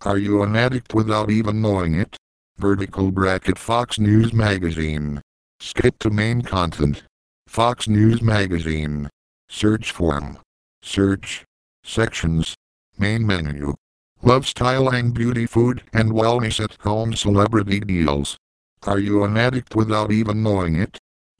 Are you an addict without even knowing it? Vertical bracket Fox News Magazine. Skip to main content. Fox News Magazine. Search form. Search. Sections. Main menu. Lifestyle and beauty, food and wellness at home, celebrity deals. Are you an addict without even knowing it?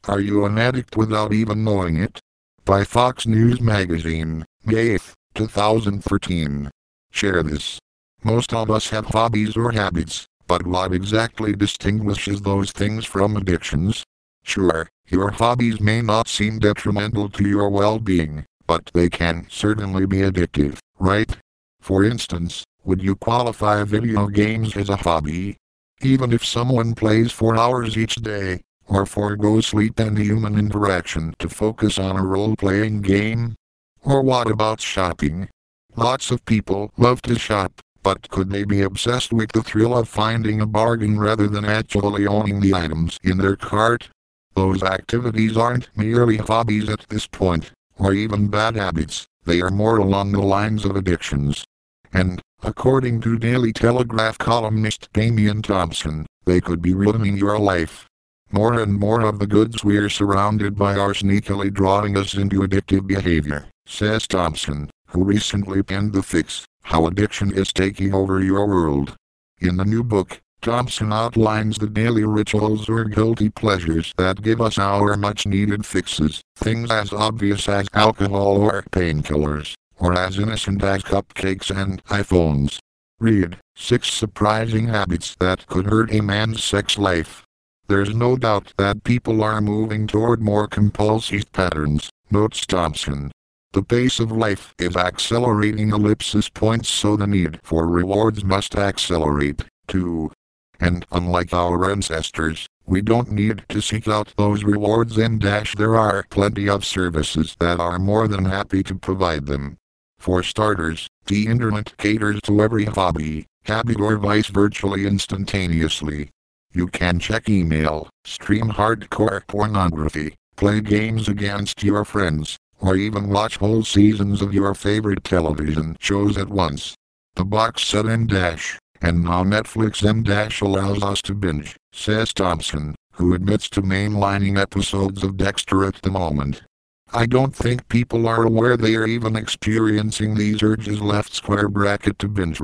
Are you an addict without even knowing it? By Fox News Magazine, May 8, 2013. Share this. Most of us have hobbies or habits, but what exactly distinguishes those things from addictions? Sure, your hobbies may not seem detrimental to your well-being, but they can certainly be addictive, right? For instance, would you qualify video games as a hobby? Even if someone plays for hours each day, or forgoes sleep and human interaction to focus on a role-playing game? Or what about shopping? Lots of people love to shop, but could they be obsessed with the thrill of finding a bargain rather than actually owning the items in their cart? Those activities aren't merely hobbies at this point, or even bad habits, they are more along the lines of addictions. And, according to Daily Telegraph columnist Damian Thompson, they could be ruining your life. More and more of the goods we're surrounded by are sneakily drawing us into addictive behavior, says Thompson, who recently penned The Fix: How Addiction is Taking Over Your World. In the new book, Thompson outlines the daily rituals or guilty pleasures that give us our much-needed fixes, things as obvious as alcohol or painkillers, or as innocent as cupcakes and iPhones. Read, 6 Surprising Habits That Could Hurt a Man's Sex Life. There's no doubt that people are moving toward more compulsive patterns, notes Thompson. The pace of life is accelerating, so the need for rewards must accelerate, too. And unlike our ancestors, we don't need to seek out those rewards there are plenty of services that are more than happy to provide them. For starters, the internet caters to every hobby, habit or vice virtually instantaneously. You can check email, stream hardcore pornography, play games against your friends, or even watch whole seasons of your favorite television shows at once. The box set and now Netflix allows us to binge, says Thompson, who admits to mainlining episodes of Dexter at the moment. I don't think people are aware they are even experiencing these urges to binge,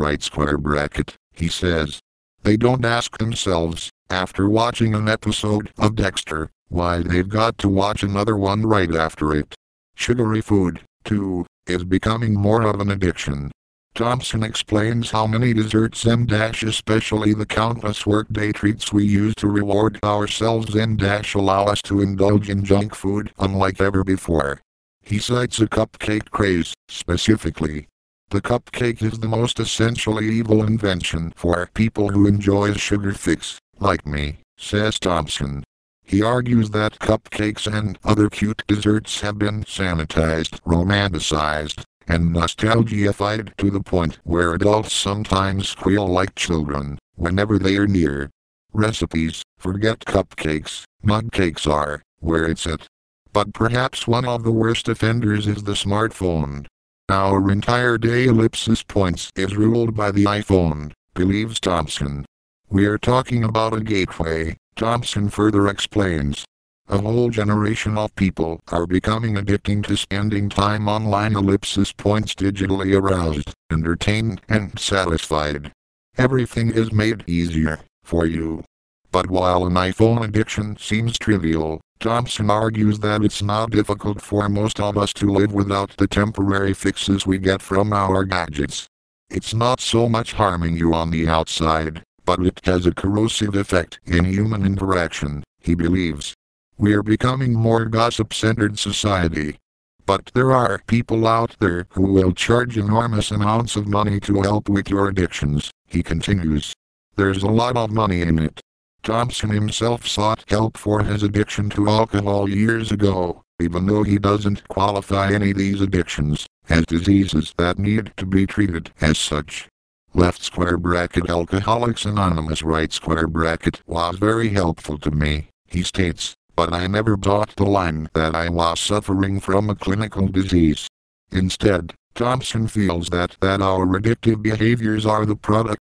he says. They don't ask themselves, after watching an episode of Dexter, why they've got to watch another one right after it. Sugary food, too, is becoming more of an addiction. Thompson explains how many desserts especially the countless workday treats we use to reward ourselves allow us to indulge in junk food unlike ever before. He cites a cupcake craze, specifically. The cupcake is the most essentially evil invention for people who enjoy a sugar fix, like me, says Thompson. He argues that cupcakes and other cute desserts have been sanitized, romanticized, and nostalgified to the point where adults sometimes squeal like children whenever they are near. Recipes, forget cupcakes, mug cakes are where it's at. But perhaps one of the worst offenders is the smartphone. Our entire day is ruled by the iPhone, believes Thompson. We're talking about a gateway, Thompson further explains. A whole generation of people are becoming addicted to spending time online digitally aroused, entertained, and satisfied. Everything is made easier for you. But while an iPhone addiction seems trivial, Thompson argues that it's now difficult for most of us to live without the temporary fixes we get from our gadgets. It's not so much harming you on the outside, but it has a corrosive effect in human interaction, he believes. We're becoming more gossip-centered society. But there are people out there who will charge enormous amounts of money to help with your addictions, he continues. There's a lot of money in it. Thompson himself sought help for his addiction to alcohol years ago, even though he doesn't qualify any of these addictions as diseases that need to be treated as such. Alcoholics Anonymous was very helpful to me, he states, but I never bought the line that I was suffering from a clinical disease. Instead, Thompson feels that our addictive behaviors are the product